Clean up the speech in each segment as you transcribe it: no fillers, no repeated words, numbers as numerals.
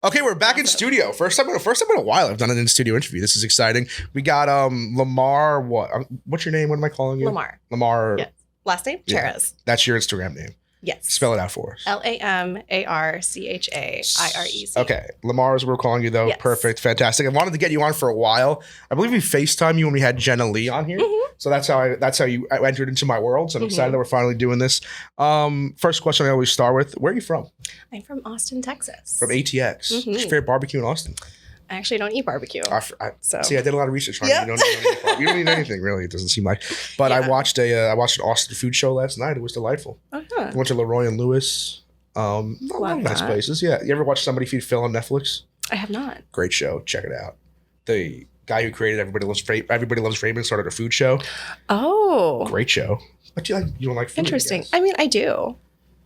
Okay, we're back in studio. First time in a while I've done an in-studio interview. This is exciting. We got Lamar, what's your name? What am I calling you? Lamar. Yes. Last name? Yeah. Cheras. That's your Instagram name. Yes. Spell it out for us. LamarCharec. Okay. Lamar is what we're calling you, though. Yes. Perfect. Fantastic. I wanted to get you on for a while. I believe we FaceTime you when we had Jenna Lee on here. Mm-hmm. So that's how you entered into my world. So I'm excited that we're finally doing this. First question I always start with, where are you from? I'm from Austin, Texas. From ATX. Mm-hmm. What's your favorite barbecue in Austin? I actually don't eat barbecue. See, I did a lot of research on it. You don't eat anything, really. It doesn't seem like. But I watched an Austin food show last night. It was delightful. Uh-huh. I went to Leroy and Lewis. A lot of nice places. Yeah. You ever watch Somebody Feed Phil on Netflix? I have not. Great show. Check it out. The guy who created Everybody Loves Raymond started a food show. Oh. Great show. But you don't like food? Interesting. I mean, I do.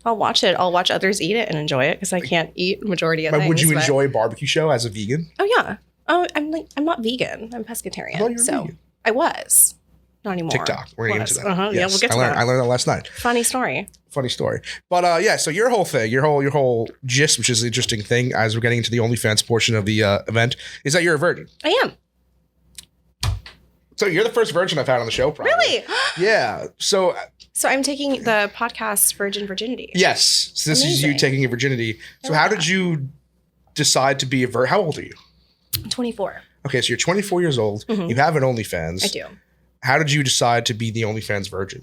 I'll watch it. I'll watch others eat it and enjoy it because I can't eat the majority of things. Would you enjoy a barbecue show as a vegan? Oh, yeah. Oh, I'm not vegan. I'm pescatarian. I thought you were vegan. I was. Not anymore. TikTok. We're going to get into that. Uh-huh. Yes. Yeah, we'll get to that. I learned that last night. Funny story. But yeah, so your whole thing, your whole gist, which is the interesting thing as we're getting into the OnlyFans portion of the event, is that you're a virgin. I am. So you're the first virgin I've had on the show, probably. Really? Yeah. So I'm taking the podcast Virginity. Yes. So this is you taking a virginity. So how did you decide to be a virgin? How old are you? I'm 24. Okay, so you're 24 years old. Mm-hmm. You have an OnlyFans. I do. How did you decide to be the OnlyFans virgin?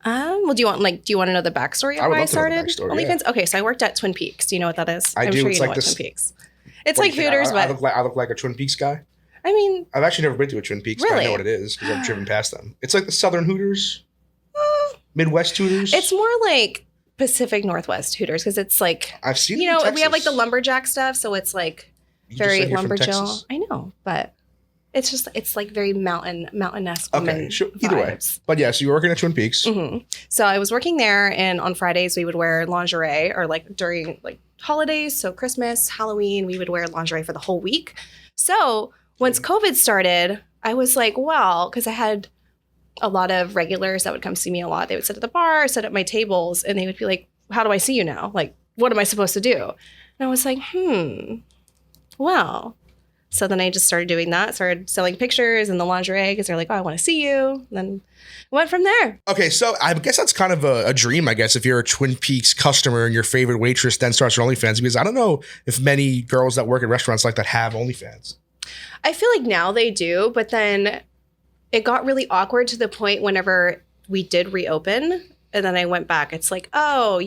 Well, do you want to know the backstory of why I started OnlyFans? Yeah. Okay, so I worked at Twin Peaks. Do you know what that is? I'm sure it's you know like what Twin Peaks. It's like Hooters, but I look like a Twin Peaks guy. I mean, I've actually never been to a Twin Peaks, but I know what it is because I've driven past them. It's like the Southern Hooters, Midwest Hooters. It's more like Pacific Northwest Hooters because it's like I've seen. We have like the lumberjack stuff, so it's like very lumberjack. I know, but it's like very mountain-esque. Okay, sure. Either way, but yeah. So you're working at Twin Peaks. Mm-hmm. So I was working there, and on Fridays we would wear lingerie, or like during like holidays, so Christmas, Halloween, we would wear lingerie for the whole week. So once COVID started, I was like, well, because I had a lot of regulars that would come see me a lot. They would sit at the bar, sit at my tables, and they would be like, how do I see you now? Like, what am I supposed to do? And I was like, well. So then I just started doing that, started selling pictures and the lingerie because they're like, oh, I want to see you. And then went from there. Okay, so I guess that's kind of a dream, I guess, if you're a Twin Peaks customer and your favorite waitress then starts her OnlyFans, because I don't know if many girls that work at restaurants like that have OnlyFans. I feel like now they do, but then it got really awkward to the point whenever we did reopen and then I went back. It's like, oh,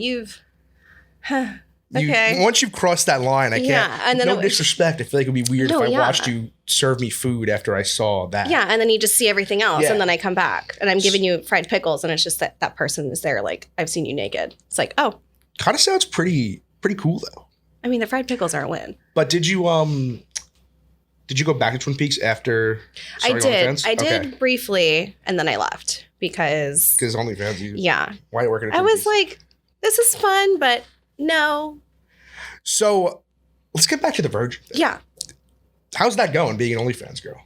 okay. Once you've crossed that line, I can't. Yeah, and then no disrespect. I feel like it'd be weird if I watched you serve me food after I saw that. Yeah, and then you just see everything else, and then I come back and I'm giving you fried pickles, and it's just that person is there. Like, I've seen you naked. It's like, oh, kind of sounds pretty cool though. I mean, the fried pickles are a win. But did you go back to Twin Peaks after? I did. I did briefly, and then I left because OnlyFans. Yeah. Why are you working at Twin Peaks? was like, this is fun, but no. So let's get back to the virgin thing. Yeah. How's that going, being an OnlyFans girl?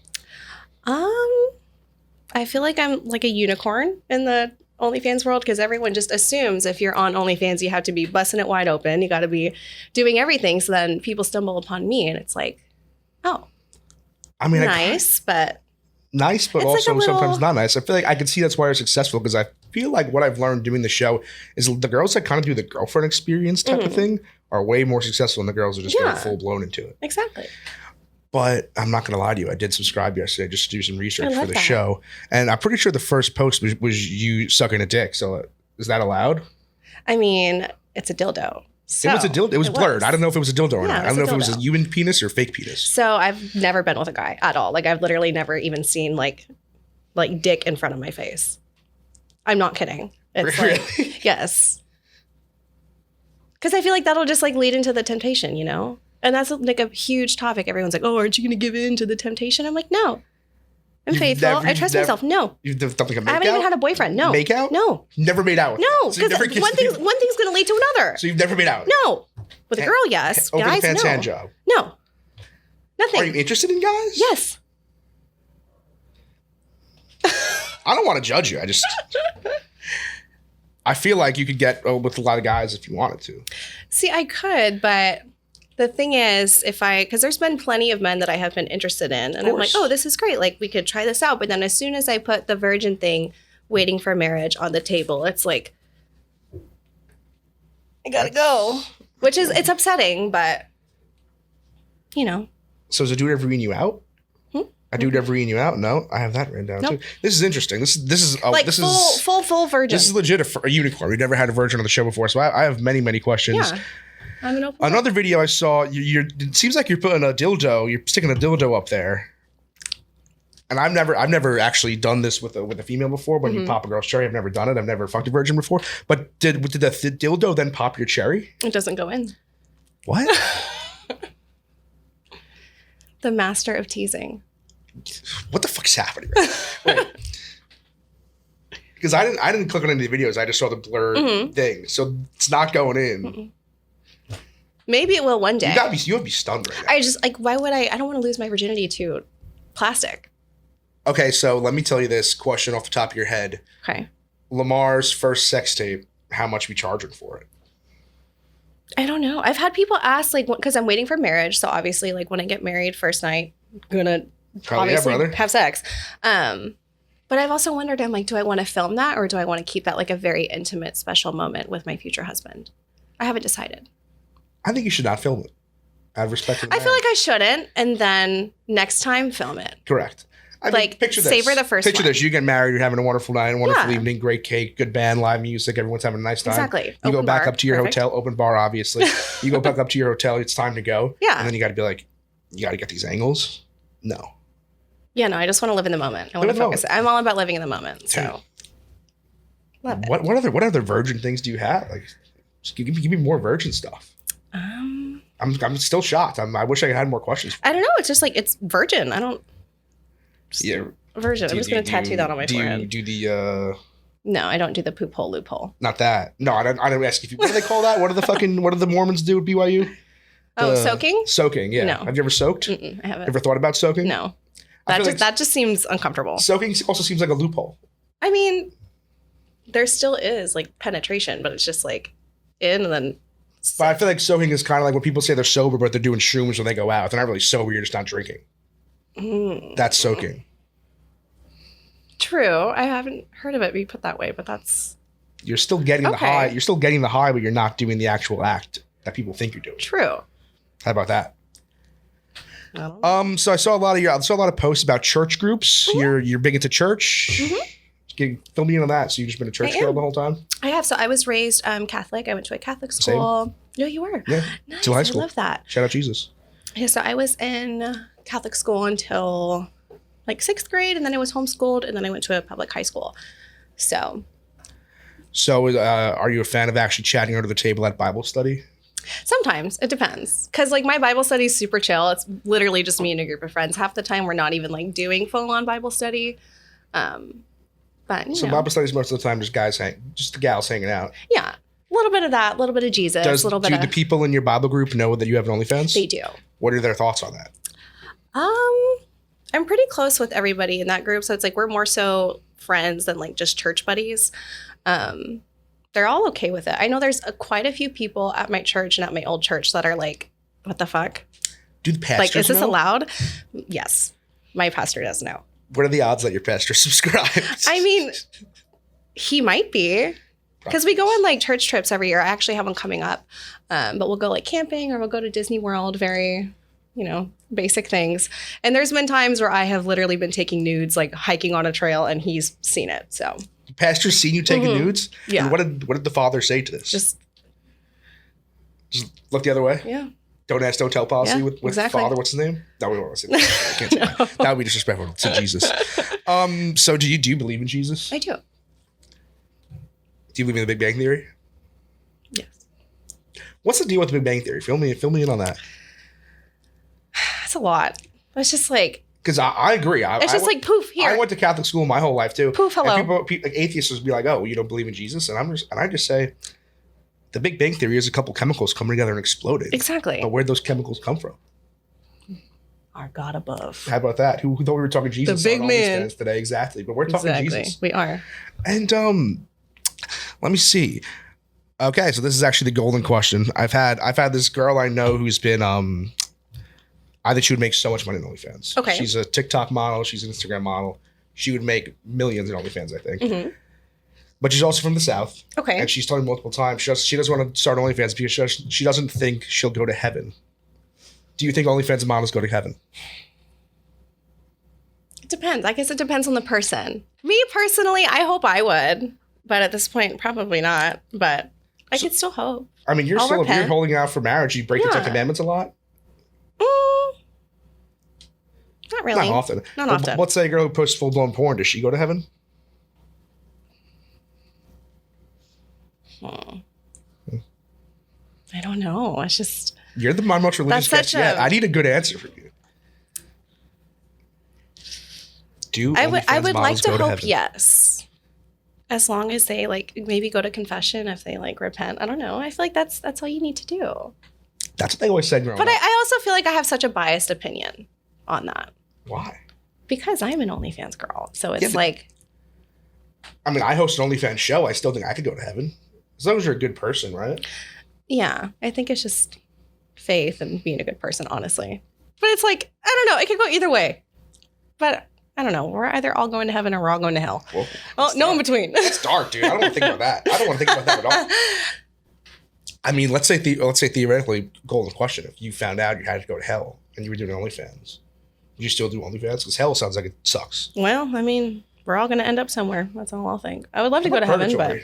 I feel like I'm like a unicorn in the OnlyFans world because everyone just assumes if you're on OnlyFans, you have to be busting it wide open. You got to be doing everything. So then people stumble upon me and it's like, oh, I mean, nice, but also like sometimes not nice. I feel like I can see that's why you're successful because I feel like what I've learned doing the show is the girls that kind of do the girlfriend experience type of thing are way more successful than the girls who just go full blown into it. Exactly. But I'm not going to lie to you. I did subscribe yesterday just to do some research for the show. And I'm pretty sure the first post was you sucking a dick. So is that allowed? I mean, it's a dildo. So it was a dildo. It was blurred. I don't know if it was a dildo or not. I don't know if it was a human penis or fake penis. So I've never been with a guy at all. Like I've literally never even seen like dick in front of my face. I'm not kidding. It's really? Like, yes. Because I feel like that'll just like lead into the temptation, you know? And that's like a huge topic. Everyone's like, oh, aren't you going to give in to the temptation? I'm like, no. I'm faithful. I trust myself. No. You've done like a make I haven't even had a boyfriend. No. Make out? No. Never made out? No. Because one thing's going to lead to another. So you've never made out? No. With a girl, yes. Guys, no. Hand job? No. Nothing. Are you interested in guys? Yes. I don't want to judge you. I feel like you could get with a lot of guys if you wanted to. See, I could, but The thing is, because there's been plenty of men that I have been interested in, and I'm like, oh, this is great. Like, we could try this out. But then as soon as I put the virgin thing, waiting for marriage on the table, it's like, I gotta go. It's upsetting, but, you know. So is a dude ever eating you out? A dude ever eating you out? No, I have that written down too. This is interesting. This is like this full virgin. This is legit a unicorn. We've never had a virgin on the show before, so I have many questions. Yeah. I'm an open Another video I saw, it seems like you're putting a dildo, you're sticking a dildo up there. And I've never actually done this with a female before. When you pop a girl's cherry, I've never done it. I've never fucked a virgin before. But did the dildo then pop your cherry? It doesn't go in. What? The master of teasing. What the fuck's happening? Wait. Because I didn't click on any of the videos. I just saw the blurred thing. So it's not going in. Maybe it will one day. You would be stunned right now. I just, like, why would I don't want to lose my virginity to plastic. Okay, so let me tell you this question off the top of your head. Okay. Lamar's first sex tape, how much are we charging for it? I don't know. I've had people ask, like, because I'm waiting for marriage. So obviously, like, when I get married, first night, I'm gonna obviously have sex. But I've also wondered, I'm like, do I want to film that, or do I want to keep that like a very intimate, special moment with my future husband? I haven't decided. I think you should not film it. Out of respect to the I feel like I shouldn't, and then next time film it. Correct. I mean, picture this. Savor the first one. Picture this. You get married, you're having a wonderful night, a wonderful evening, great cake, good band, live music, everyone's having a nice time. Exactly. You go back up to your hotel, open bar, obviously. You go back up to your hotel, it's time to go. Yeah. And then you got to be like, you got to get these angles. No. Yeah, no, I just want to live in the moment. I want to focus. I'm all about living in the moment. So, love it. What other virgin things do you have? Like, just give me more virgin stuff. I'm still shocked. I wish I had more questions. I don't know. It's just like, it's virgin. I don't. Virgin. I'm just gonna tattoo that on my forehead. Do the No, I don't do the poop hole loophole. Not that. No, I don't ask if you. What do they call that? What do the Mormons do at BYU? Soaking? Soaking, yeah. No. Have you ever soaked? I haven't. Ever thought about soaking? No. That just seems uncomfortable. Soaking also seems like a loophole. I mean, there still is like penetration, but it's just like in and then. But I feel like soaking is kind of like when people say they're sober, but they're doing shrooms when they go out. They're not really sober. You're just not drinking. That's soaking. True. I haven't heard of it be put that way, but that's. You're still getting the high. You're still getting the high, but you're not doing the actual act that people think you're doing. True. How about that? So I saw a lot of posts about church groups. You're big into church. Fill me in on that. So you've just been a church girl the whole time? I have. So I was raised Catholic. I went to a Catholic school. Same. No, you were. Yeah. Nice. Till high school. I love that. Shout out Jesus. Yeah. So I was in Catholic school until like 6th grade, and then I was homeschooled, and then I went to a public high school. So are you a fan of actually chatting under the table at Bible study? Sometimes. It depends. Because like my Bible study is super chill. It's literally just me and a group of friends. Half the time we're not even like doing full-on Bible study. But so Bible studies most of the time just the gals hanging out. Yeah. A little bit of that, a little bit of Jesus, a little bit of... Do the people in your Bible group know that you have an OnlyFans? They do. What are their thoughts on that? I'm pretty close with everybody in that group. So it's like we're more so friends than like just church buddies. They're all okay with it. I know there's quite a few people at my church and at my old church that are like, what the fuck? Do the pastors Like, is this know? allowed? Yes. My pastor does know. What are the odds that your pastor subscribed? I mean, he might be. Because we go on like church trips every year. I actually have one coming up. But we'll go like camping or we'll go to Disney World. Very, basic things. And there's been times where I have literally been taking nudes, like hiking on a trail, and he's seen it. So the pastor's seen you taking nudes? Yeah. And what did the father say to this? Just look the other way? Yeah. Don't ask, don't tell policy with exactly. father. What's his name? No, we don't want to say that. I can't say that. That would be disrespectful to Jesus. So do you believe in Jesus? I do. Do you believe in the Big Bang Theory? Yes. What's the deal with the Big Bang Theory? Fill me in on that. That's a lot. It's just like... Because I agree. It's just like poof, here. I went to Catholic school my whole life too. Poof, hello. And people like atheists would be like, oh, you don't believe in Jesus? And I just say, the Big Bang Theory is a couple chemicals coming together and exploding. Exactly. But where'd those chemicals come from? Our God above. How about that? Who thought we were talking Jesus? The big man. OnlyStans today, exactly. But we're talking Jesus. We are. And let me see. Okay, so this is actually the golden question. I've had this girl I know who's been I think she would make so much money in OnlyFans. Okay. She's a TikTok model, she's an Instagram model. She would make millions in OnlyFans, I think. Mm-hmm. But she's also from the South. Okay. And she's told me multiple times she doesn't want to start OnlyFans because she doesn't think she'll go to heaven. Do you think OnlyFans models go to heaven? It depends. I guess it depends on the person. Me personally, I hope I would. But at this point, probably not. But I could still hope. I mean, you're holding out for marriage. You break the 10 Commandments a lot? Not really. Not often. Not often. Let's say a girl who posts full-blown porn. Does she go to heaven? I don't know. It's just... You're the most religious guest yet. I need a good answer from you. I would like to hope yes. As long as they like maybe go to confession, if they like repent. I don't know. I feel like that's all you need to do. That's what they always said growing up. But I also feel like I have such a biased opinion on that. Why? Because I'm an OnlyFans girl. So it's like... I mean, I host an OnlyFans show. I still think I could go to heaven. As long as you're a good person, right? Yeah. I think it's just faith and being a good person, honestly. But it's like, I don't know. It could go either way. But I don't know. We're either all going to heaven or we're all going to hell. Well, no in between. It's dark, dude. I don't want to think about that. I don't want to think about that at all. I mean, let's say theoretically, golden question. If you found out you had to go to hell and you were doing OnlyFans, would you still do OnlyFans? Because hell sounds like it sucks. Well, I mean, we're all going to end up somewhere. That's all I'll think. I would love to go to heaven, but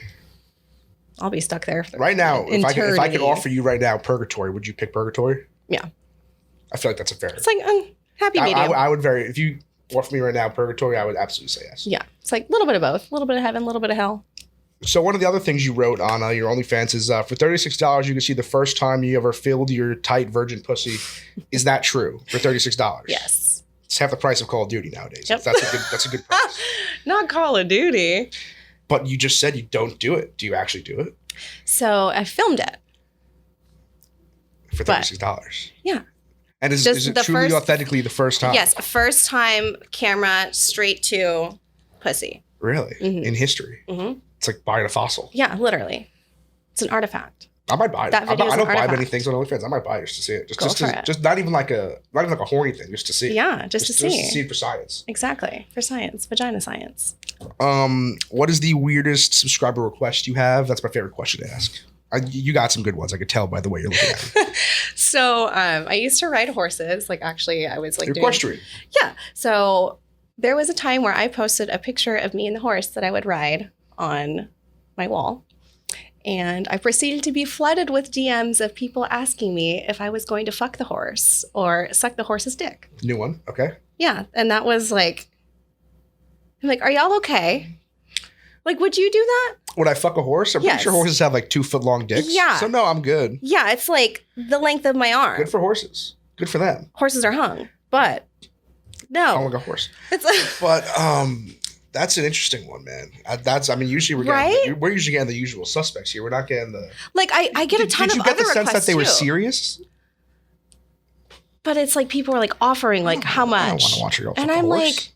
I'll be stuck there. Right now, if I could offer you right now purgatory, would you pick purgatory? Yeah. I feel like that's a fair. It's like happy medium. I would if you offer me right now purgatory, I would absolutely say yes. Yeah. It's like a little bit of both. A little bit of heaven, a little bit of hell. So one of the other things you wrote on your OnlyFans is for $36, you can see the first time you ever filled your tight virgin pussy. Is that true? For $36? Yes. It's half the price of Call of Duty nowadays. Yep. That's a good price. Not Call of Duty. But you just said you don't do it. Do you actually do it? So I filmed it. For $36? Yeah. And is it truly authentically the first time? Yes. First time camera straight to pussy. Really? Mm-hmm. In history? Mm-hmm. It's like buying a fossil. Yeah, literally. It's an artifact. I might buy it. I don't buy many things on OnlyFans. I might buy it just to see it. Just not even like a horny thing, just to see. Yeah, just to see. Just to see it for science. Exactly. For science. Vagina science. What is the weirdest subscriber request you have? That's my favorite question to ask. You got some good ones. I could tell by the way you're looking at it. So I used to ride horses. Like actually I was like equestrian. Yeah. So there was a time where I posted a picture of me and the horse that I would ride on my wall. And I proceeded to be flooded with DMs of people asking me if I was going to fuck the horse or suck the horse's dick. New one. Okay. Yeah. And that was like, I'm like, are y'all okay? Like, would you do that? Would I fuck a horse? I'm pretty sure horses have like 2 foot long dicks. Yeah. So no, I'm good. Yeah. It's like the length of my arm. Good for horses. Good for them. Horses are hung. But no. I don't like a horse. But that's an interesting one, man. Usually we're usually getting the usual suspects here. We're not getting the... Like, I get a ton of other requests, too. Did you get the sense that they were serious? But it's like people are like offering like how much. I don't want to watch your girl fuck and a I'm horse.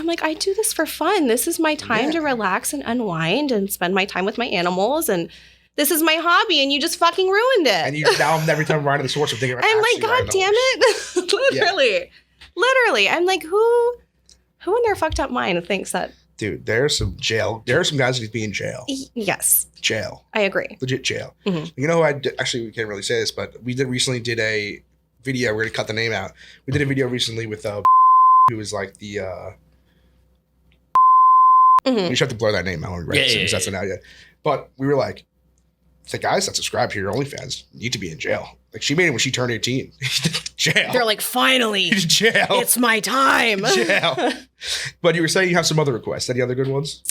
like, I do this for fun. This is my time to relax and unwind and spend my time with my animals. And this is my hobby. And you just fucking ruined it. And now every time I'm riding this horse, I'm thinking about I'm like, God damn it. Literally. I'm like, who in their fucked up mind thinks that? Dude, there's some guys that need to be in jail. Yes. Jail. I agree. Legit jail. Mm-hmm. You know who actually, we can't really say this, but we recently did a video. We're going to cut the name out. We did a video recently with who was like the... You should have to blur that name out when we write this because that's not out yet. But we were like, the guys that subscribe to your OnlyFans need to be in jail. Like, she made it when she turned 18. Jail. They're like, finally. Jail. It's my time. Jail. But you were saying you have some other requests. Any other good ones?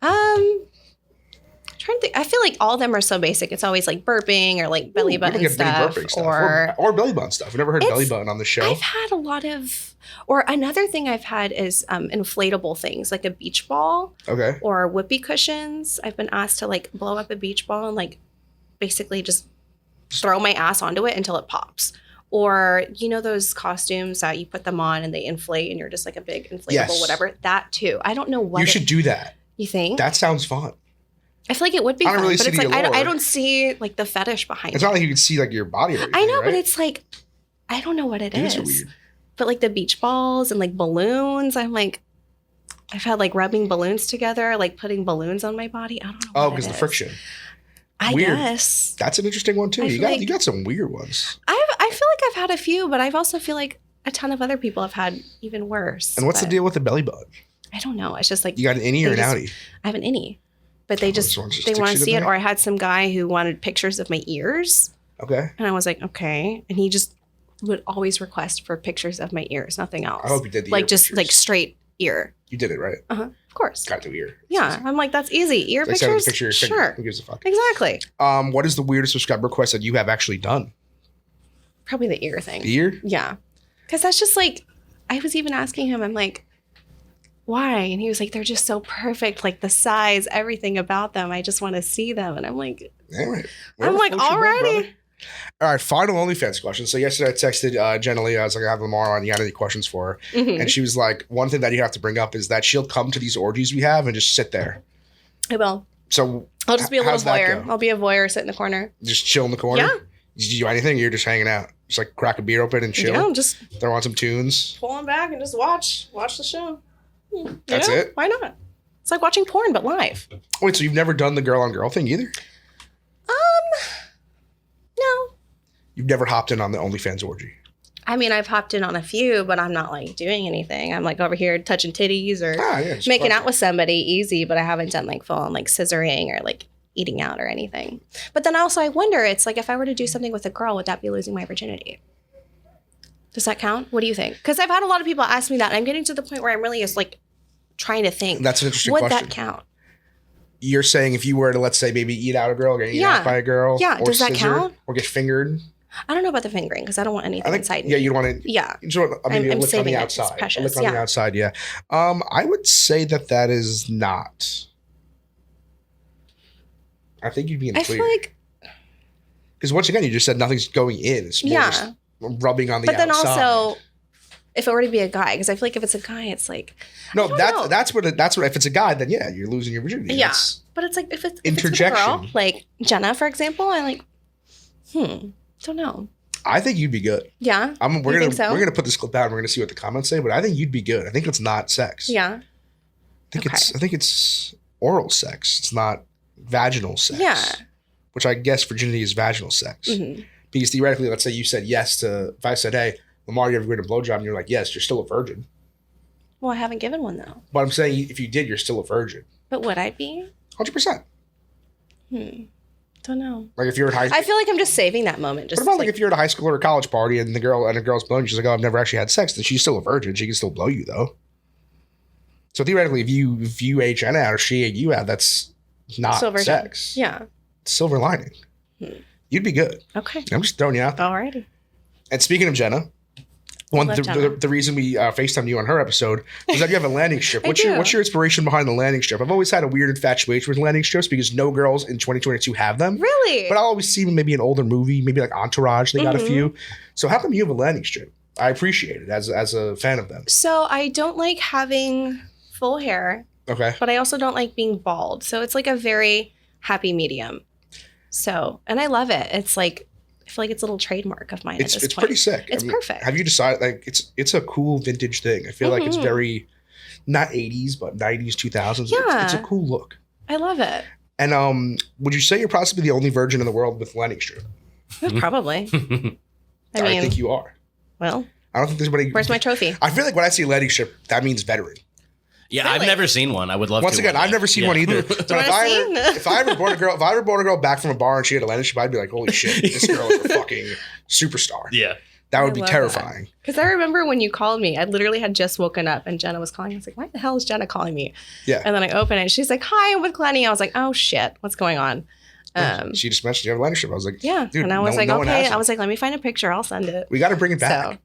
Trying to think. I feel like all of them are so basic. It's always like burping or like belly button stuff. Or belly button stuff. We've never heard belly button on the show. I've had a lot of, or another thing I've had is inflatable things like a beach ball. Okay. Or whoopee cushions. I've been asked to like blow up a beach ball and like basically just throw my ass onto it until it pops. Or, you know, those costumes that you put them on and they inflate and you're just like a big inflatable whatever. That too. I don't know what. You should do that. You think? That sounds fun. I feel like it would be I don't fun, really but see it's the like allure. I don't see like the fetish behind It's it. not like you can see like your body or anything, I know, right? but it's like I don't know what it is. It is weird. But like the beach balls and like balloons, I'm like, I've had like rubbing balloons together, like putting balloons on my body. I don't know. Oh, what because it the is. friction. I Weird. guess. That's an interesting one too. I You feel got like- you got some weird ones. I feel like I've had a few, but I've also feel like a ton of other people have had even worse. And what's the but deal with the belly button? I don't know. It's just like You got an innie or an They just- outie? I have an innie, but they this one just they sticks want you to to see it. there? Or I had some guy who wanted pictures of my ears, Okay. and I was like, okay, and he just would always request for pictures of my ears, nothing else. I hope you did the like ear just pictures. like straight ear. You did it right. Of course. Got to do ear. Yeah, I'm like that's easy. Ear They sent pictures. the picture. of your finger. Sure, Who gives a fuck? exactly. What is the weirdest subscriber request that you have actually done? Probably the ear thing. The ear? Yeah, because that's just like I was even asking him. I'm like, why? And he was like, they're just so perfect, like the size, everything about them. I just want to see them. And I'm like, All right. I'm like, alrighty. All right, final OnlyFans question. So yesterday I texted Jenna Lee. I was like, I have Lamar on. You got any questions for her? Mhm. And she was like, one thing that you have to bring up is that she'll come to these orgies we have and just sit there. I will. So I'll just be a little how's that voyeur. go? I'll be a voyeur, sit in the corner. Just chill in the corner? Yeah. Did you do anything? You're just hanging out. Just like crack a beer open and chill. Yeah, just Throw on some tunes. pull them back and just watch the show. You That's know? it? Why not? It's like watching porn, but live. Wait, so you've never done the girl on girl thing either? No. You've never hopped in on the OnlyFans orgy? I mean, I've hopped in on a few, but I'm not like doing anything. I'm like over here touching titties or Yeah, just making fuck. out with somebody easy, but I haven't done like full on like scissoring or like eating out or anything. But then also I wonder, it's like if I were to do something with a girl, would that be losing my virginity? Does that count? What do you think? Because I've had a lot of people ask me that. And I'm getting to the point where I'm really just like trying to think. That's an interesting would question. that count? You're saying if you were to, let's say, maybe eat out a girl, get eaten Yeah. out by a girl, Yeah, or does that scissor, count? or get fingered. I don't know about the fingering because I don't want anything I think, inside yeah, me. you don't want to. Yeah. You just want maybe I'm a lick on saving the it. It's outside. precious, A lick on the yeah. outside, yeah. I would say that is not. I think you'd be in the I clear. feel like, Because once again, you just said nothing's going in. It's more yeah. just rubbing on the But then outside. also, if it were to be a guy, because I feel like if it's a guy, it's like, No, I don't know. that's what if it's a guy, then yeah, you're losing your virginity. Yeah. That's- But it's like if it's with a girl, Interjection. like Jenna, for example, I'm like, don't know. I think you'd be good. Yeah. We're You gonna think so? we're gonna put this clip out. And we're gonna see what the comments say, but I think you'd be good. I think it's not sex. Yeah. I think it's oral sex. It's not vaginal sex. Yeah. Which I guess virginity is vaginal sex. hmm Because theoretically, let's say you said yes to, if I said, hey, Lamar, you ever given a blowjob? And you're like, yes, you're still a virgin. Well, I haven't given one though. But I'm saying if you did, you're still a virgin. But would I be? 100%. Don't know. Like if you're at high I feel like I'm just saving that moment. Just What about like, like if you're at a high school or a college party and the girl's blowing you, she's like, oh, I've never actually had sex. Then she's still a virgin. She can still blow you though. So theoretically, if you age Jenna out or she ate you out, that's not Silver sex. Yeah. Silver lining. You'd be good. Okay. I'm just throwing you out there. Alrighty. And speaking of Jenna, love Jenna. the reason we FaceTimed you on her episode is that you have a landing strip. I What's do. your inspiration behind the landing strip? I've always had a weird infatuation with landing strips because no girls in 2022 have them. Really? But I always see them maybe an older movie, maybe like Entourage. They got a Mhm. few. So how come you have a landing strip? I appreciate it as a fan of them. So I don't like having full hair, Okay. but I also don't like being bald. So it's like a very happy medium. So, and I love it. It's like, I feel like it's a little trademark of mine at this It's point. pretty sick. It's perfect. Have you decided like it's a cool vintage thing? I feel like it's Mhm. very not 80s but 90s 2000s. Yeah. It's a cool look. I love it. And would you say you're possibly the only virgin in the world with landing strip? Probably. I I mean, think you are. well, I don't think there's anybody. where's my trophy? I feel like when I see landing strip, that means veteran. Yeah, I've Really? never seen one. I would love Once to. again, one I've day. never seen Yeah. one either. But wanna see? if I ever brought a girl back from a bar and she had a landing strip, I'd be like, holy shit, this girl is a fucking superstar. Yeah. That would I be love terrifying. Because I remember when you called me, I literally had just woken up and Jenna was calling. I was like, why the hell is Jenna calling me? Yeah. And then I open it. She's like, hi, I'm with Glenny. I was like, oh shit, what's going on? She just mentioned you have a landing strip. I was like, Yeah. dude, and I was no- like, no one okay. has I it. was like, let me find a picture. I'll send it. We got to bring it back. So,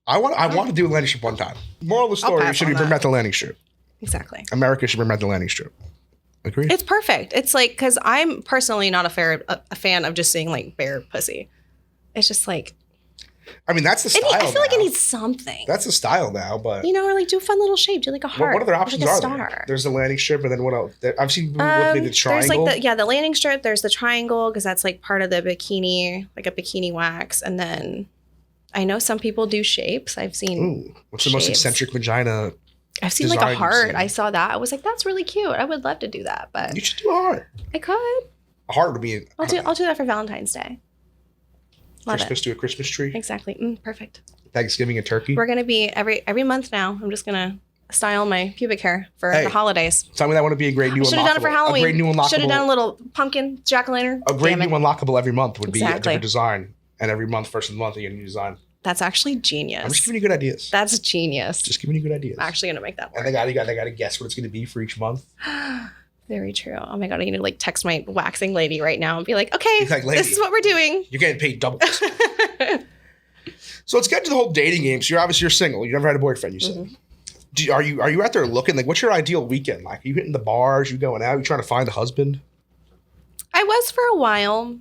I want to do a landing strip one time. Moral of the story: pass should on we bring that. back the landing strip? exactly. America should bring back the landing strip. Agree? It's perfect. It's like, because I'm personally not a fan of just seeing like bare pussy. It's just like, I mean, that's the style. I feel like it now. needs something. That's the style now, but or like do a fun little shape. Do like a heart. what other options like a are star. there? There's the landing strip, and then what else? I've seen people with maybe the triangle. There's like the landing strip. There's the triangle because that's like part of the bikini, like a bikini wax, and then I know some people do shapes. I've seen. Ooh, what's the most shapes. eccentric vagina? I've seen like a heart. I saw that. I was like, that's really cute. I would love to do that, but You should do a heart. I could. A heart would be. I'll do that for Valentine's Day. Love Christmas it. to a Christmas tree. Exactly. Perfect. Thanksgiving a turkey. We're gonna be every month now. I'm just gonna style my pubic hair for the holidays. Tell me that would be a great new unlockable. Should have done it for Halloween. A great new unlockable. Should have done a little pumpkin jack-o'-lantern. A great new unlockable every month would be a Exactly. different design, and every month, first of the month, you get a new design. That's actually genius. I'm just giving you good ideas. That's genius. Just giving you good ideas. I'm actually gonna make that And work. they gotta guess what it's gonna be for each month. Very true. Oh my god, I need to like text my waxing lady right now and be like, okay, Like, lady, this is what we're doing. You're getting paid double. So let's get to the whole dating game. So you're single. You never had a boyfriend. You said. Are you out there looking? Like, what's your ideal weekend like? Are you hitting the bars? You going out? You trying to find a husband? I was for a while,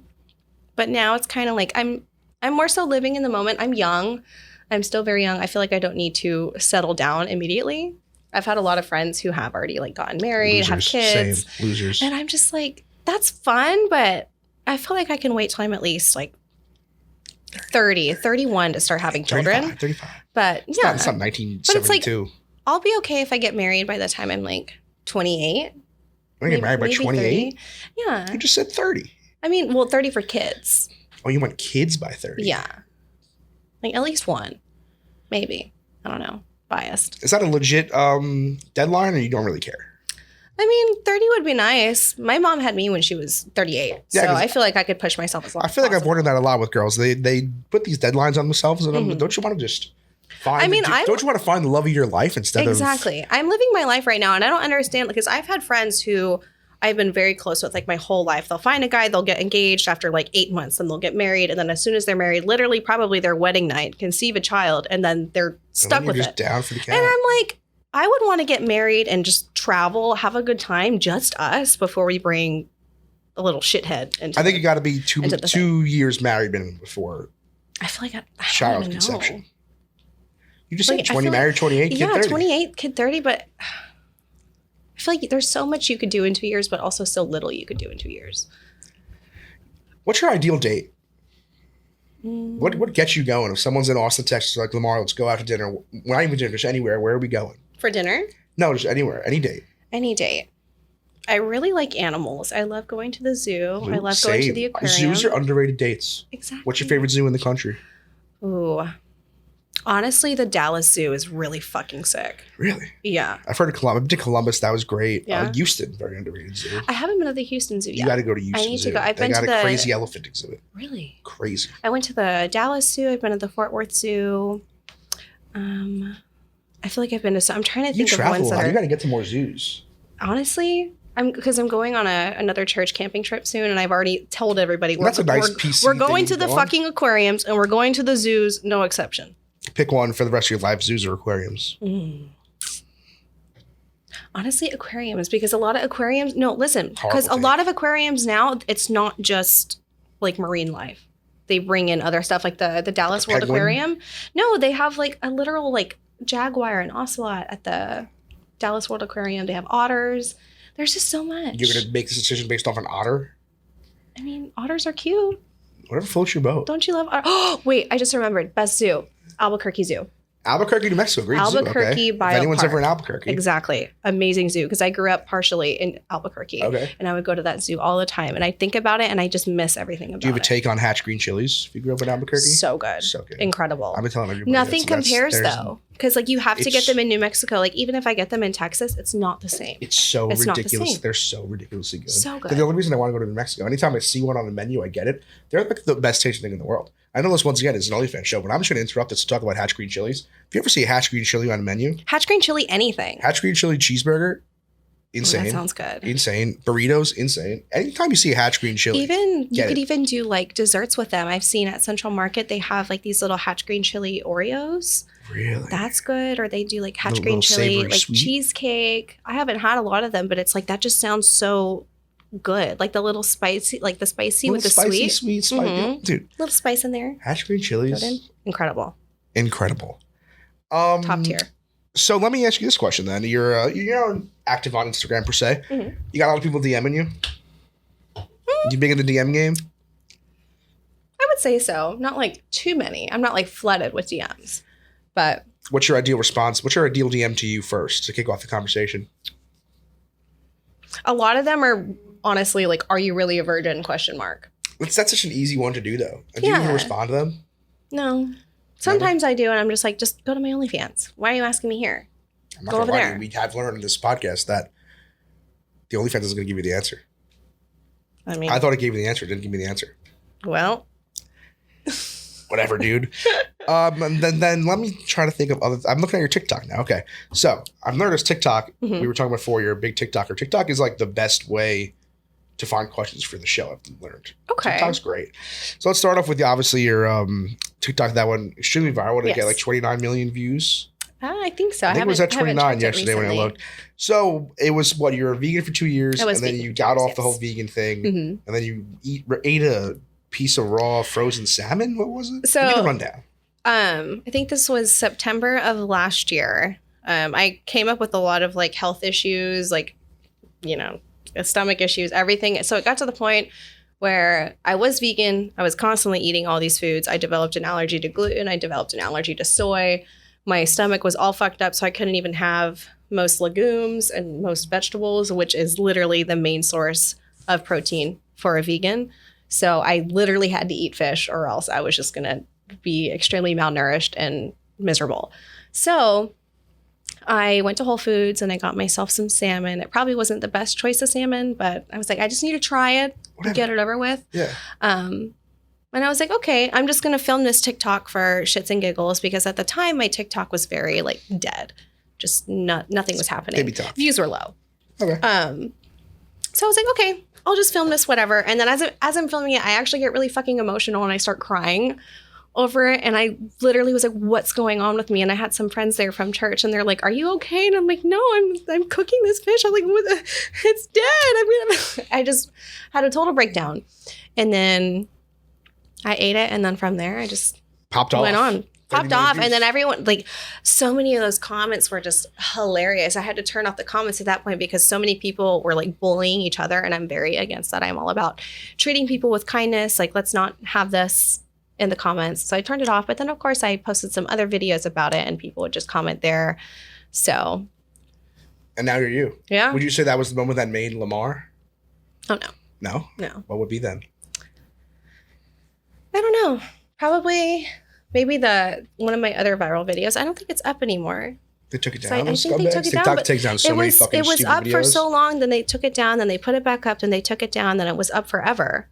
but now it's kind of like I'm more so living in the moment. I'm young. I'm still very young. I feel like I don't need to settle down immediately. I've had a lot of friends who have already like gotten married, have kids. Same. Losers. And I'm just like, that's fun, but I feel like I can wait till I'm at least like 30, 31 to start having children. 35. But It's yeah, not 1972. but it's like, I'll be okay if I get married by the time I'm like 28. When you get married by maybe 28? 30. Yeah. You just said 30. I mean, well, 30 for kids. Oh, you want kids by 30? Yeah. Like at least one. Maybe. I don't know. Biased. Is that a legit deadline, or you don't really care? I mean, 30 would be nice. My mom had me when she was 38. Yeah, so I feel like I could push myself as long I as feel like I've possible. wondered that a lot with girls. They put these deadlines on themselves, and don't you want to just find? I mean, don't you want to find the love of your life instead of Exactly. I'm living my life right now, and I don't understand because I've had friends who I've been very close with like my whole life. They'll find a guy, they'll get engaged after like 8 months, and they'll get married, and then as soon as they're married, literally probably their wedding night, conceive a child, and then they're stuck with just it. down for the count. And I'm like, I would want to get married and just travel, have a good time, just us, before we bring a little shithead into I think the- you got to be into the 2 years married minimum before I feel like I child don't even conception. know. You just Like, said I 20 feel like- married, 28, kid Yeah, 30. 28, kid 30, but I feel like there's so much you could do in 2 years, but also so little you could do in 2 years. What's your ideal date? What gets you going? If someone's in Austin, Texas, like Lamar, let's go out to dinner. Not even dinner, just anywhere. Where are we going? For dinner? No, just anywhere, any date. Any date. I really like animals. I love going to the zoo. I love going to Same. the aquarium. Zoos are underrated dates. Exactly. What's your favorite zoo in the country? Ooh. Honestly, the Dallas Zoo is really fucking sick. Really? Yeah. I've heard of Columbus. I've been to Columbus. That was great. Yeah. Houston, very underrated zoo. I haven't been to the Houston Zoo You yet. got to go to Houston need to Zoo. go. I've They been got to a the- crazy elephant exhibit. Really? Crazy. I went to the Dallas Zoo. I've been to the Fort Worth Zoo. I feel like I've been to some. I'm trying to You think of travel ones a that lot. are. You got to get to more zoos. Honestly, I'm going on another church camping trip soon, and I've already told everybody That's a nice PC we're going thing to the to go on. fucking aquariums and we're going to the zoos, no exception. Pick one for the rest of your life, zoos or aquariums. Honestly, aquariums, because a lot of aquariums. No, listen, because a Horrible lot of aquariums now, it's not just like marine life. They bring in other stuff like the Dallas World penguin? Aquarium. No, they have like a literal like jaguar and ocelot at the Dallas World Aquarium. They have otters. There's just so much. You're going to make this decision based off an otter? I mean, otters are cute. Whatever floats your boat. Don't you love otters? Oh, wait, I just remembered. Best zoo, Albuquerque Zoo. Albuquerque, New Mexico. Great zoo. Albuquerque Okay. Biopark. If anyone's ever in Albuquerque. Exactly. Amazing zoo. Because I grew up partially in Albuquerque. Okay. And I would go to that zoo all the time. And I think about it and I just miss everything about it. Do you have a take on Hatch green chilies if you grew up in Albuquerque? So good. So good. Incredible. I've been telling everybody. Nothing that's- compares there's- though. Because like you have to get It's- them in New Mexico. Like even if I get them in Texas, it's not the same. It's so It's not the ridiculous. same. They're so ridiculously good. So good. They're the only reason I want to go to New Mexico. Anytime I see one on the menu, I get it. They're like the best tasting thing in the world. I know this once again is an OnlyFans show, but I'm just going to interrupt this to talk about Hatch green chilies. If you ever see a Hatch green chili on the menu, Hatch green chili, anything. Hatch green chili cheeseburger, insane. That sounds good. Insane. Burritos, insane. Anytime you see a Hatch green chili, Even you Get could it. even do like desserts with them. I've seen at Central Market they have like these little Hatch green chili Oreos. really? That's good. Or they do like Hatch Little- green little chili, savory like sweet? cheesecake. I haven't had a lot of them, but it's like that just sounds so good. Like the little spicy, like the spicy Little with the spicy, sweet. spicy. Mhm. Dude, Little spice in there. hash green chilies. Throw it in. Incredible. Incredible. Top tier. So let me ask you this question then. You're active on Instagram per se. Mhm. You got a lot of people DMing you? You big in the DM game? I would say so. Not like too many. I'm not like flooded with DMs. But What's your ideal response? What's your ideal DM to you first to kick off the conversation? a lot of them are honestly like, are you really a virgin? Question mark. That's such an easy one to do though. Do you Yeah. even respond to them? No. Sometimes I do, and I'm just like, just go to my OnlyFans. Why are you asking me here? I'm not Go gonna over lie to there. you. We have learned in this podcast that the OnlyFans isn't going to give you the answer. I mean, I thought it gave me the answer. It didn't give me the answer. well, Whatever, dude. And then let me try to think of other. I'm looking at your TikTok now. Okay, so I've learned TikTok. Mhm. We were talking before. You're a big TikToker. TikTok is like the best way to find questions for the show. I've learned. okay. TikTok's great. So let's start off with obviously your TikTok. That one extremely viral. Did it get Yes. like 29 million views? I think so. I think it was at haven't 29 checked it yesterday when I recently. looked. So it was what, you were a vegan for 2 years, I was and then vegan you for 2 got years, off the whole yes. vegan thing, Mhm. and then you ate a piece of raw frozen salmon. What was it? So- Give me the rundown. I think this was September of last year. I came up with a lot of like health issues, like, stomach issues, everything. So it got to the point where I was vegan. I was constantly eating all these foods. I developed an allergy to gluten. I developed an allergy to soy. My stomach was all fucked up, so I couldn't even have most legumes and most vegetables, which is literally the main source of protein for a vegan. So I literally had to eat fish, or else I was just going to be extremely malnourished and miserable. So I went to Whole Foods and I got myself some salmon. It probably wasn't the best choice of salmon, but I was like, I just need to try it and get it over with. Yeah. And I was like, okay, I'm just going to film this TikTok for shits and giggles, because at the time my TikTok was very like dead. Just nothing was happening. Baby talk. Views were low. Okay. So I was like, okay, I'll just film this, whatever. And then as I'm filming it, I actually get really fucking emotional and I start crying over it. And I literally was like, what's going on with me? And I had some friends there from church and they're like, are you okay? And I'm like, no, I'm cooking this fish. I'm like, it's dead. I just had a total breakdown. And then I ate it. And then from there, I just Popped off. went on. 30 Popped million off. views. And then everyone, like, so many of those comments were just hilarious. I had to turn off the comments at that point because so many people were like bullying each other. And I'm very against that. I'm all about treating people with kindness. Like, let's not have this in the comments. So I turned it off. But then, of course, I posted some other videos about it and people would just comment there. So, And now you're you. yeah. Would you say that was the moment that made Lamar? Oh, no. No? No. What would be then? I don't know. Probably maybe one of my other viral videos. I don't think it's up anymore. They took it So down. I those think they scumbags? took it down, TikTok but takes down so many fucking it was stupid up for videos. so long, then they took it down, then they put it back up, then they took it down, then it was up forever,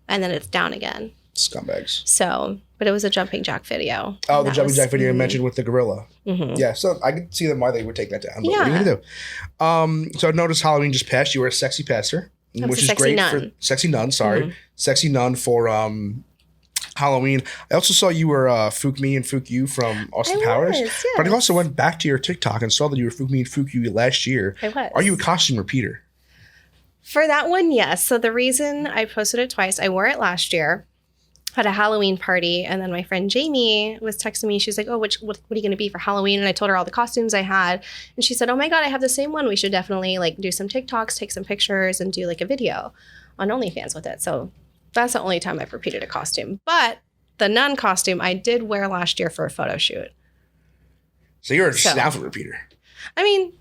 and then it's down again. Scumbags. So, but it was a jumping jack video. Oh, And the that jumping was- jack video you mentioned with the gorilla. Mhm. Yeah, so I could see them why they would take that down. But what are you Yeah. gonna do? So I noticed Halloween just passed. You were a sexy pastor, I was which a is sexy great nun. for sexy nun. Sorry, Mhm. sexy nun for Halloween. I also saw you were Fook Me and Fook You from Austin I Powers. was, But I yes. also went back to your TikTok and saw that you were Fook Me and Fook You last year. I was. Are you a costume repeater? For that one, yes. So the reason I posted it twice, I wore it last year, had a Halloween party, and then my friend Jamie was texting me. She's like, oh, what are you going to be for Halloween? And I told her all the costumes I had. And she said, oh my God, I have the same one. We should definitely like do some TikToks, take some pictures, and do like a video on OnlyFans with it. So that's the only time I've repeated a costume. But the nun costume I did wear last year for a photo shoot. So you're just So- an outfit repeater. I mean,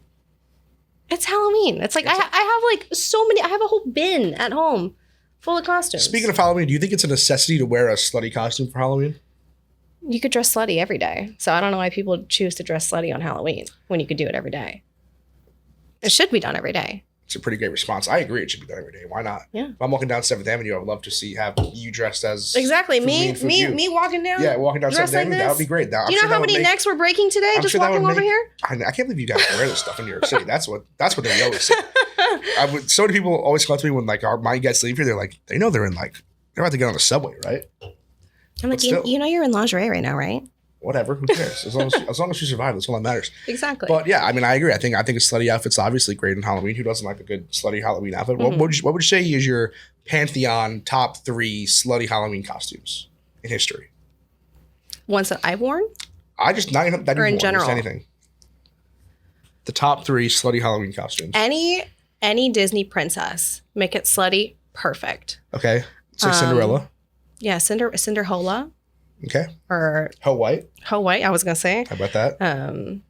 it's Halloween. It's like I have like so many. I have a whole bin at home full of costumes. Speaking of Halloween, do you think it's a necessity to wear a slutty costume for Halloween? You could dress slutty every day. So I don't know why people choose to dress slutty on Halloween when you could do it every day. It should be done every day. It's a pretty great response. I agree. It should be done every day. Why not? Yeah. If I'm walking down 7th Avenue, I would love to have you dressed as Exactly. Fook Me and Fook You. walking down. Yeah, walking down 7th dressed like Avenue. That this? would be great. Now, Do you know how many necks we're breaking today I'm just sure that walking would over make- here? I can't believe you guys wear this stuff in New York City. That's what they always say. So many people always come to me when like my guys leave here. They're like, they know they're about to get on the subway, right? I'm like, still. you know you're in lingerie right now, right? whatever. Who cares? As long as you survive, that's all that matters. Exactly. But yeah, I mean, I agree. I think a slutty outfit's obviously great in Halloween. Who doesn't like a good slutty Halloween outfit? Mm-hmm. What would you say is your pantheon top 3 slutty Halloween costumes in history? Ones that I've worn? I just not even that Or in even general? just anything. The top 3 slutty Halloween costumes. Any Disney princess. Make it slutty. Perfect. Okay, it's like Cinderella. Yeah, Cinderhola. Okay, Or Ho White. Ho White, I was going to say. How about that? And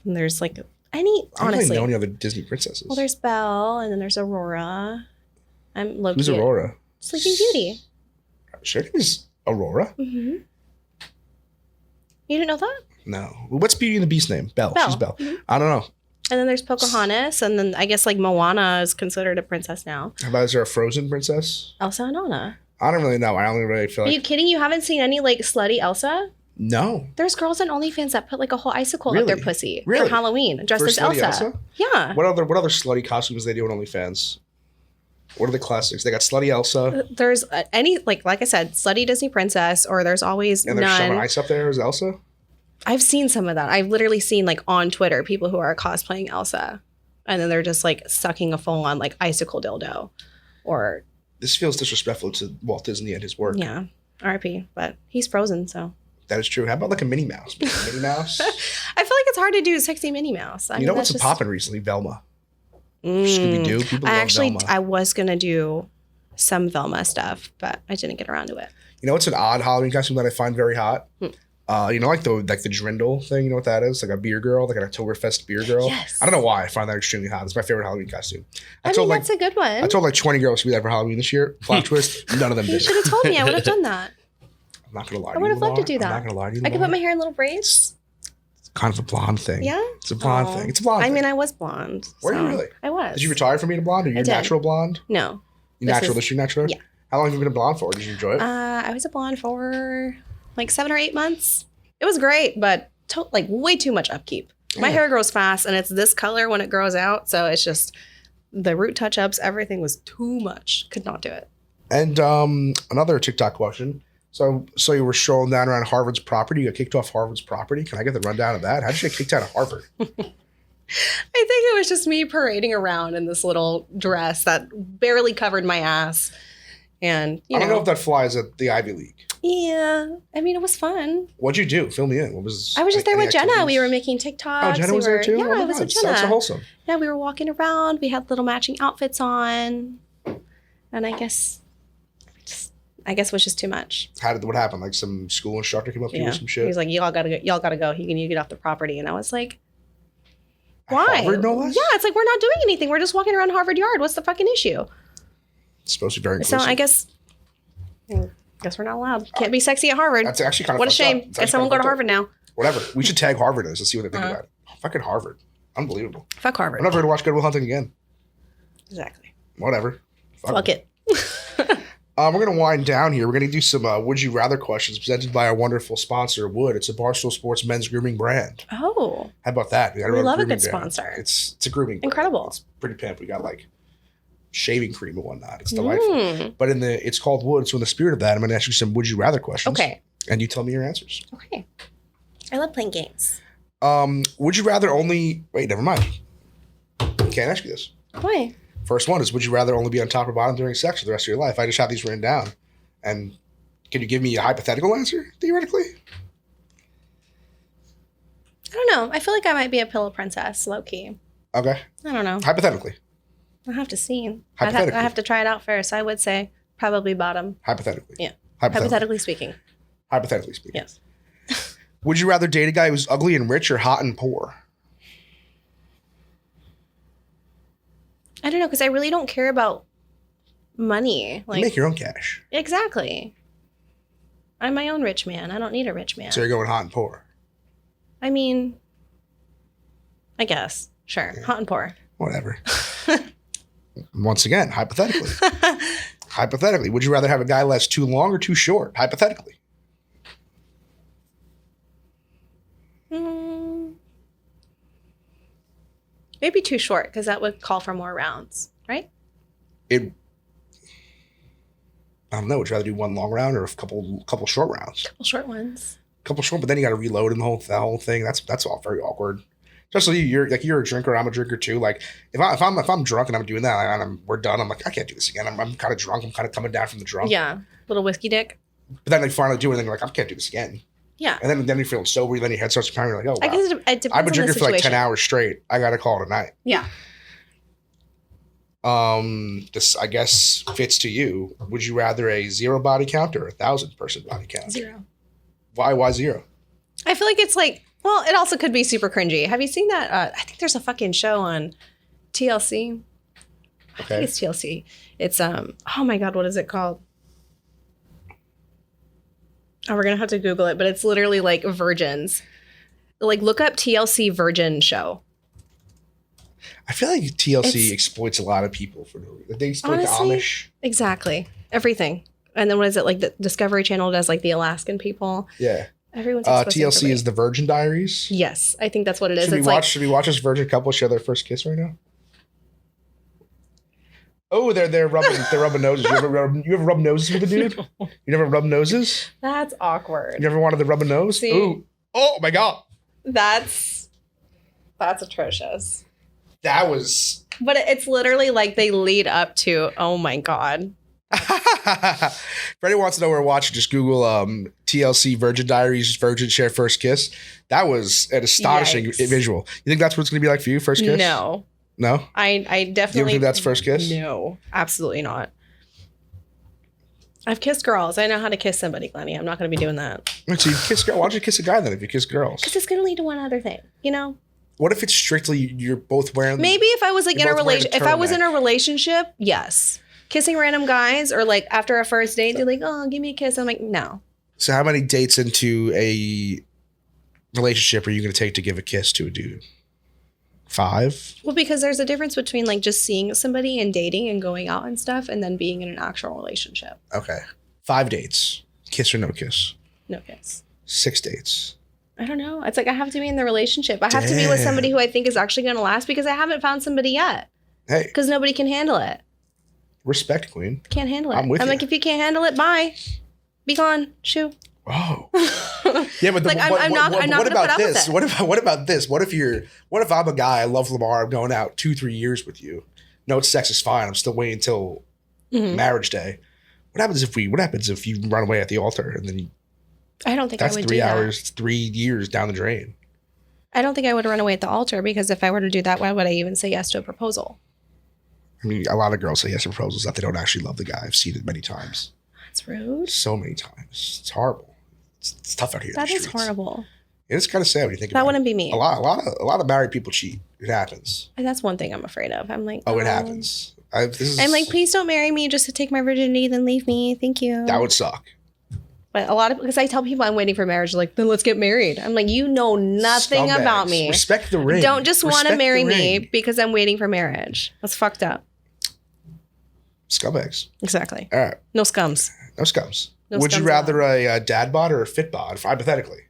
there's like I don't honestly. really know any other Disney princesses. Well, there's Belle, and then there's Aurora. I'm low Who's Aurora? Sleeping Beauty. Sure, it is Aurora. Mm-hmm. You didn't know that? No. What's Beauty and the Beast's name? Belle. Belle. She's Belle. Mhm. I don't know. And then there's Pocahontas, and then I guess like Moana is considered a princess now. How about, is there a Frozen princess? Elsa and Anna. I don't really know. I only really feel Are like you kidding? You haven't seen any like slutty Elsa? no. There's girls on OnlyFans that put like a whole icicle up Really? their pussy Really? for Halloween, dressed For as slutty Elsa. Elsa? Yeah. What other slutty costumes they do on OnlyFans? What are the classics? They got slutty Elsa, There's any like I said, slutty Disney princess, or there's always and there's shoving none. ice up there as Elsa. I've seen some of that. I've literally seen like on Twitter people who are cosplaying Elsa, and then they're just like sucking a full on like icicle dildo, or This feels disrespectful to Walt Disney and his work. yeah, R.I.P. But he's frozen, so That is true. How about like a Minnie Mouse? Minnie Mouse. I feel like it's hard to do sexy Minnie Mouse. You know what's been popping recently? Velma. Scooby Doo. People love Velma. I was gonna do some Velma stuff, but I didn't get around to it. You know what's an odd Halloween costume that I find very hot? You know, like the Drindle thing. You know what that is? Like a beer girl, like an Oktoberfest beer girl. Yes. I don't know why I find that extremely hot. It's my favorite Halloween costume. I mean, that's a good one. I told like 20 girls to be that for Halloween this year. Plot twist, none of them You did. should have told me. I would have done that. I'm not gonna lie to I you. would have loved to do I'm that. not gonna lie to you. I could Laura. put my hair in little braids. It's kind of a blonde thing. Yeah. It's a blonde Oh. thing. It's a blonde I thing. mean, I was blonde. Were you so- really? I was. Did you retire from being a blonde, or you're did. natural blonde? No. You This natural is- this year, natural? yeah. How long have you been a blonde for? Did you enjoy it? I was a blonde for like 7 or 8 months. It was great, but like way too much upkeep. My Yeah. hair grows fast, and it's this color when it grows out. So it's just the root touch-ups. Everything was too much. Could not do it. And another TikTok question. So you were strolling down around Harvard's property. You got kicked off Harvard's property. Can I get the rundown of that? How did you get kicked out of Harvard? I think it was just me parading around in this little dress that barely covered my ass. And, I don't know if that flies at the Ivy League. yeah. I mean, it was fun. What'd you do? Fill me in. What was? I was just there any with Jenna. activities? We were making TikToks. Oh, Jenna was there too. Yeah, Oh my I was God, with Sounds so Jenna. wholesome. Yeah, we were walking around. We had little matching outfits on. And I guess it was just too much. What happened? Like some school instructor came up to you Yeah. or some He shit? was like, y'all gotta go. You can get off the property. And I was like, At why? Harvard, no less? Yeah, it's like we're not doing anything. We're just walking around Harvard Yard. What's the fucking issue? It's supposed to be very So inclusive. I guess we're not allowed. Can't be sexy at Harvard. That's actually kind of What a fucked up. shame. It's Guess actually I won't kinda go to fucked up. Harvard now. Whatever. We should tag Harvard as to see what they think Uh-huh. about it. Oh, fucking Harvard. Unbelievable. Fuck Harvard. I'm never going to watch Good Will Hunting again. Exactly. Whatever. Fuck it. We're going to wind down here. We're going to do some Would You Rather questions presented by our wonderful sponsor, Wood. It's a Barstool Sports men's grooming brand. Oh, How about that? We love a good grooming brand. sponsor. It's a grooming brand. Incredible. It's pretty pimp. We got like shaving cream and whatnot. It's delightful. Mm. But it's called Wood. So in the spirit of that, I'm going to ask you some Would You Rather questions. Okay. And you tell me your answers. Okay. I love playing games. Would you rather only... Wait, never mind. Can't ask you this. Why? First one is, would you rather only be on top or bottom during sex for the rest of your life? I just have these written down. And can you give me a hypothetical answer, theoretically? I don't know. I feel like I might be a pillow princess, low key. Okay. I don't know. Hypothetically. I have to see. Hypothetically. I have to try it out first. I would say probably bottom. Hypothetically. Yeah. Hypothetically. Hypothetically speaking. Yes. Yes. Would you rather date a guy who's ugly and rich or hot and poor? I don't know, because I really don't care about money. You make your own cash. Exactly. I'm my own rich man. I don't need a rich man. So you're going hot and poor. I mean, I guess. Sure. Yeah. Hot and poor. Whatever. Once again, hypothetically. Hypothetically. Would you rather have a guy last too long or too short? Hypothetically. Maybe too short, because that would call for more rounds, right? I don't know. Would you rather do one long round or a couple short rounds? Couple short ones. couple short, but then you got to reload in the whole thing. That's all very awkward. Especially you're a drinker. I'm a drinker too. Like if I'm drunk and I'm doing that and we're done, I'm like I can't do this again. I'm kind of drunk. I'm kind of coming down from the drunk. Yeah, little whiskey dick. But then they finally do it, and then you're like I can't do this again. Yeah. And then you're feeling sober. Then your head starts pounding. You're like, oh wow. I guess it depends I've been on drinking the for like 10 situation. hours straight. I got to call it a night. Yeah. This I guess fits to you. Would you rather a 0 body count or a 1,000 person body count? 0. Why 0? I feel like it's like, well, it also could be super cringy. Have you seen that? I think there's a fucking show on TLC. I think it's TLC. It's oh my god, what is it called? Oh, we're gonna have to Google it, but it's literally like virgins. Like look up TLC virgin show. I feel like TLC exploits a lot of people for no reason. They exploit Honestly, the Amish. Exactly. Everything. And then what is it? Like the Discovery Channel does like the Alaskan people. Yeah. Everyone's TLC is the Virgin Diaries. Yes, I think that's what it is. Should we watch this virgin couple share their first kiss right now? Oh, they're rubbing noses. You ever rub noses with a dude? You never rub noses? That's awkward. You never wanted to rub a nose? See? Ooh. Oh my god. That's atrocious. That was But it's literally like they lead up to, oh my god. If anyone wants to know where we're watching, just Google TLC Virgin Diaries Virgin Share First Kiss. That was an astonishing Yikes. visual. You think that's what it's going to be like for you, first kiss? No. No? I definitely... You ever think that's first kiss? No, absolutely not. I've kissed girls. I know how to kiss somebody, Glenny. I'm not going to be doing that. So you kiss girl. Why don't you kiss a guy then if you kiss girls? Because it's going to lead to one other thing, you know? What if it's strictly you're both wearing... Maybe if I was like in a You're both wearing relation, a if I was in a turtleneck. relationship, yes. Kissing random guys or like after a first date, they're like, oh, give me a kiss. I'm like, no. So how many dates into a relationship are you going to take to give a kiss to a dude? 5? Well, because there's a difference between like just seeing somebody and dating and going out and stuff and then being in an actual relationship. Okay. 5 dates. Kiss or no kiss? No kiss. 6 dates. I don't know. It's like I have to be in the relationship. I have to be with somebody who I think is actually going to last because I haven't found somebody yet. Hey, Because nobody can handle it. respect, queen. Can't handle it. I'm with you. like, if you can't handle it, bye. Be gone. Shoo. Oh. Yeah, but Like, I'm not what gonna put about up with this? it. What about this? What if I'm a guy, I love Lamar, I'm going out 2-3 years with you. No, sex is fine. I'm still waiting until marriage day. What happens if you run away at the altar and then I don't think I that's would 3 do that. hours, 3 years down the drain? I don't think I would run away at the altar because if I were to do that, why would I even say yes to a proposal? I mean, a lot of girls say yes to proposals that they don't actually love the guy. I've seen it many times. That's rude. So many times. It's horrible. It's tough out here. That in the is streets. horrible. It's kind of sad when you think That about wouldn't it. be me. A lot of married people cheat. It happens. And that's one thing I'm afraid of. I'm like, Oh, it happens. I'm like, please don't marry me just to take my virginity, then leave me. Thank you. That would suck. But because I tell people I'm waiting for marriage, they're like, then let's get married. I'm like, you know nothing Scumbags. about me. Respect the ring. Don't just want to Respect marry the me ring. because I'm waiting for marriage. That's fucked up. Scumbags. Exactly. All right. No scums. No scums. No Would you scums rather a dad bod or a fit bod? Hypothetically.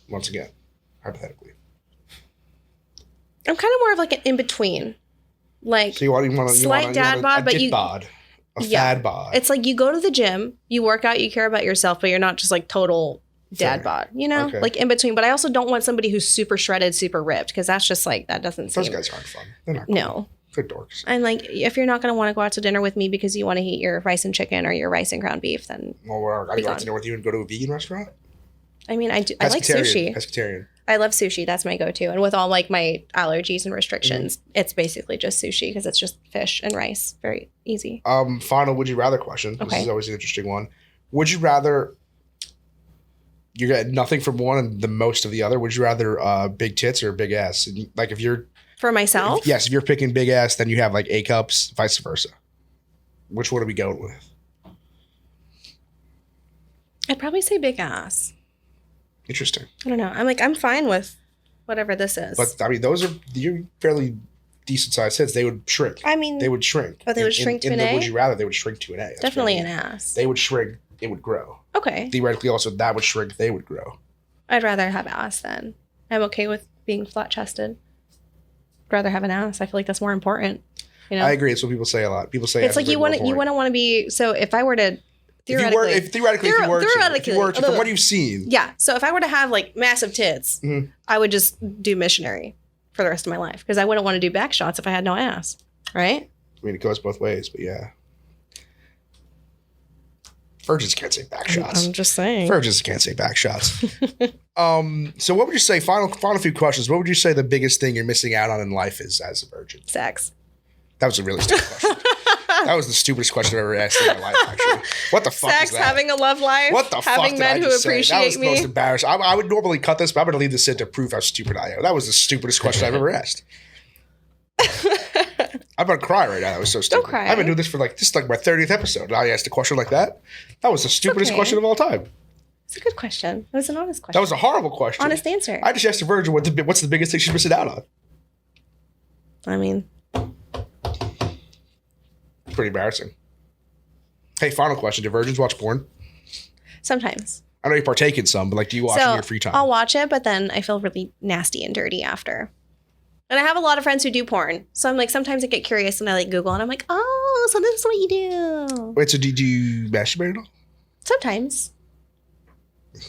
Once again. Hypothetically. I'm kind of more of like an in between. Like, So you want Slight dad bod, a but dit you- bod. A Yeah. fad bod. it's like you go to the gym, you work out, you care about yourself, but you're not just like total dad Fair. bod, you know? Okay. Like in between. But I also don't want somebody who's super shredded, super ripped, because that's just like, that doesn't Those seem. guys aren't fun. They're not cool. No. They're dorks. And like, if you're not going to want to go out to dinner with me because you want to eat your rice and chicken or your rice and ground beef, then Well, we're going to go out gone. to dinner with you and go to a vegan restaurant? I mean, I like sushi. Pescatarian. I love sushi. That's my go-to. And with all like my allergies and restrictions, it's basically just sushi because it's just fish and rice. Very easy. Final would you rather question. This Okay. is always an interesting one. Would you rather you get nothing from one and the most of the other? Would you rather big tits or big ass? And, like if you're For myself? yes, if you're picking big ass, then you have like A cups, vice versa. Which one are we going with? I'd probably say big ass. Interesting. I don't know. I'm fine with whatever this is. But I mean, those are you're fairly decent sized tits. They would shrink. I mean, They would shrink. Oh, they would shrink to in an the A? Would you rather? They would shrink to an A. That's definitely what I an mean. ass. They would shrink. It would grow. Okay. Theoretically, also that would shrink. They would grow. I'd rather have ass then. I'm okay with being flat chested. I'd rather have an ass. I feel like that's more important. You know? I agree. It's what people say a lot. People say It's ass like is you more want to important. want to be. So if I were to Theoretically. If you were to, from what you've seen. Yeah. So if I were to have like massive tits, Mhm. I would just do missionary for the rest of my life because I wouldn't want to do back shots if I had no ass. Right? I mean, it goes both ways, but yeah. Virgins can't say back shots. I'm just saying. Virgins can't say back shots. So what would you say, final few questions, what would you say the biggest thing you're missing out on in life is as a virgin? Sex. That was a really stupid question. That was the stupidest question I've ever asked in my life, actually. What the fuck Sex, is that? having a love life. What the fuck having did men I who just say? appreciate That was the me. most embarrassing. I would normally cut this, but I'm going to leave this in to prove how stupid I am. That was the stupidest question I've ever asked. I'm going to cry right now. That was so stupid. Don't cry. I've been doing this for this is like my 30th episode. And I asked a question like that. That was the stupidest okay. question of all time. It's a good question. It was an honest question. That was a horrible question. honest answer. I just asked a virgin what's the biggest thing she's missing out on. I mean, Pretty embarrassing. Hey, final question. Do virgins watch porn? sometimes. I know you partake in some, but do you watch in your free time? I'll watch it, but then I feel really nasty and dirty after. And I have a lot of friends who do porn. So I'm like, sometimes I get curious and I Google and I'm like, oh, so this is what you do. Wait, so do you masturbate at all? Sometimes.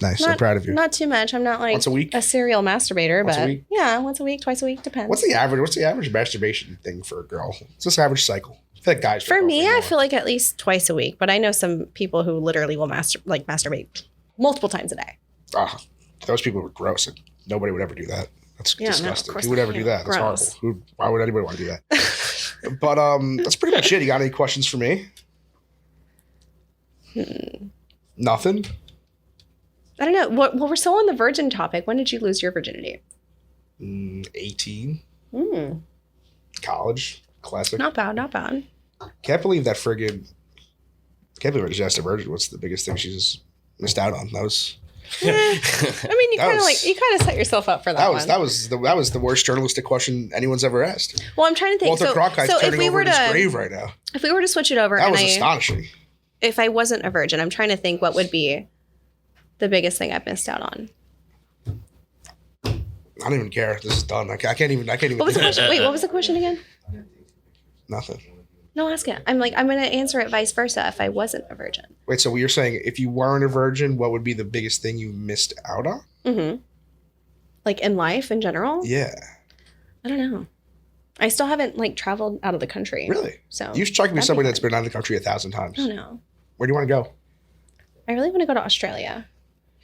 Nice. I'm proud of you. Not too much. I'm not like Once a week? a serial masturbator, Once a but week? yeah, once a week, twice a week, depends. What's the average masturbation thing for a girl? What's this average cycle? I feel like guys. For me, I feel like at least twice a week, but I know some people who literally will masturbate multiple times a day. Those people are gross. And nobody would ever do that. That's Yeah, no, of disgusting. course Who would not. ever do that? That's Gross. horrible. Why would anybody want to do that? But that's pretty much it. You got any questions for me? Nothing? I don't know. Well, we're still on the virgin topic. When did you lose your virginity? 18. Mm, College. Classic. not bad, not bad. Can't believe that friggin'. Can't believe I just asked a virgin what's the biggest thing she's missed out on. That was. I mean, you kind of set yourself up for that. That was the worst journalistic question anyone's ever asked. Well, I'm trying to think. Walter Cronkite's turning over in his grave right now. If we were to switch it over, That and was astonishing. if I wasn't a virgin, I'm trying to think what would be the biggest thing I've missed out on. I don't even care. This is done. I can't even. What was the question? Wait, what was the question again? Nothing. No, ask it. I'm going to answer it vice versa if I wasn't a virgin. Wait, so you're saying if you weren't a virgin, what would be the biggest thing you missed out on? Mm-hmm. Like in life in general? Yeah. I don't know. I still haven't traveled out of the country. Really? So You strike me as that'd be somebody that's fun. been out of the country 1,000 times. I don't know. Where do you want to go? I really want to go to Australia.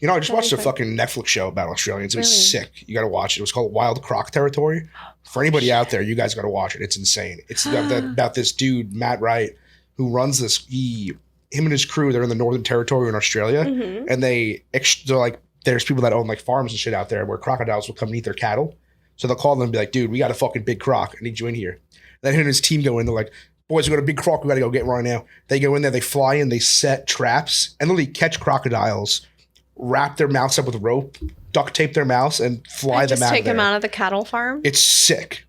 You know, I just watched a Really? fucking Netflix show about Australians. It was Really? sick. You got to watch it. It was called Wild Croc Territory. For anybody out there, you guys got to watch it. It's insane. It's about this dude, Matt Wright, who runs this. Him and his crew, they're in the Northern Territory in Australia. Mm-hmm. And there's people that own farms and shit out there where crocodiles will come and eat their cattle. So they'll call them and be like, dude, we got a fucking big croc. I need you in here. Then him and his team go in. They're like, boys, we got a big croc. We got to go get him right now. They go in there. They fly in. They set traps and literally catch crocodiles, wrap their mouths up with rope, duct tape their mouths, and fly them Just out take of there. them out of the cattle farm. It's sick.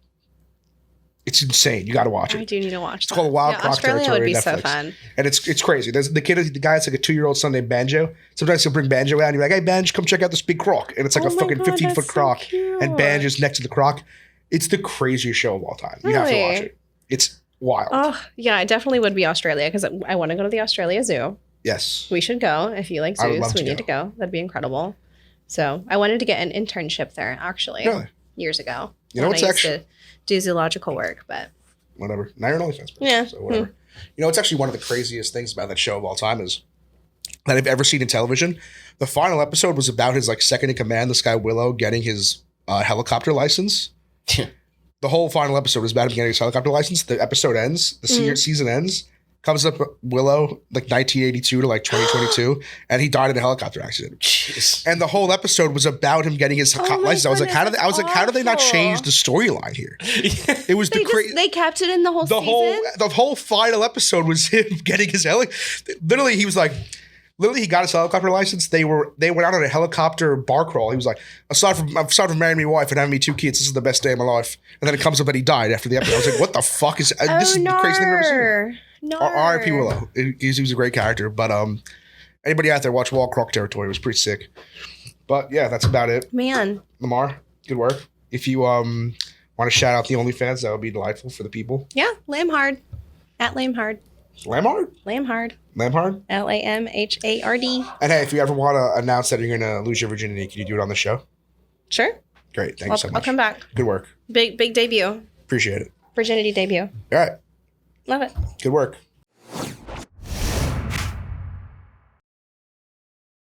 It's insane. You got to watch I it. do need to watch. It's called Wild Croc Australia Territory would be on so Netflix. fun. And it's crazy. There's the guy that's like a 2-year-old son named Banjo. Sometimes he'll bring Banjo out and you're like, hey, Banjo, come check out this big croc. And it's like Oh a my fucking God, 15-foot that's so croc. cute. And Banjo's next to the croc. It's the craziest show of all time. You have to Really? watch it. It's wild. Oh yeah, it definitely would be Australia because I want to go to the Australia Zoo. Yes. We should go if you like I would zoos. love We to need to go. That'd be incredible. So I wanted to get an internship there actually Really? years ago. You know when what's I used actually- to do zoological work, but Whatever. Now you're an OnlyFans person. Yeah. So whatever. You know, it's actually one of the craziest things about that show of all time is that I've ever seen in television. The final episode was about his second in command, this guy Willow, getting his helicopter license. The whole final episode was about him getting his helicopter license. The episode ends, the season ends, comes up Willow 1982 to 2022, and he died in a helicopter accident. Jeez. And the whole episode was about him getting his my license. I was like, goodness, how did they not awful. change the storyline here? It was the crazy. they kept it in the whole season. The whole final episode was him getting his literally he got his helicopter license. They went out on a helicopter bar crawl. He was like, aside from marrying my wife and having me 2 kids, this is the best day of my life. And then it comes up that he died after the episode. I was like, what the fuck is this? Is the craziest thing I've ever seen. No. R.I.P. Willow. He was a great character. But anybody out there watch Wild Croc Territory. It was pretty sick. But yeah, that's about it. Man. Lamar, good work. If you want to shout out the OnlyFans, that would be delightful for the people. Yeah, lame hard. At lame hard. Lamhard? Lamhard. Lamhard? Lamhard. And hey, if you ever want to announce that you're going to lose your virginity, can you do it on the show? Sure. Great. Thank you so much. I'll come back. Good work. Big debut. Appreciate it. Virginity debut. All right. Love it. Good work.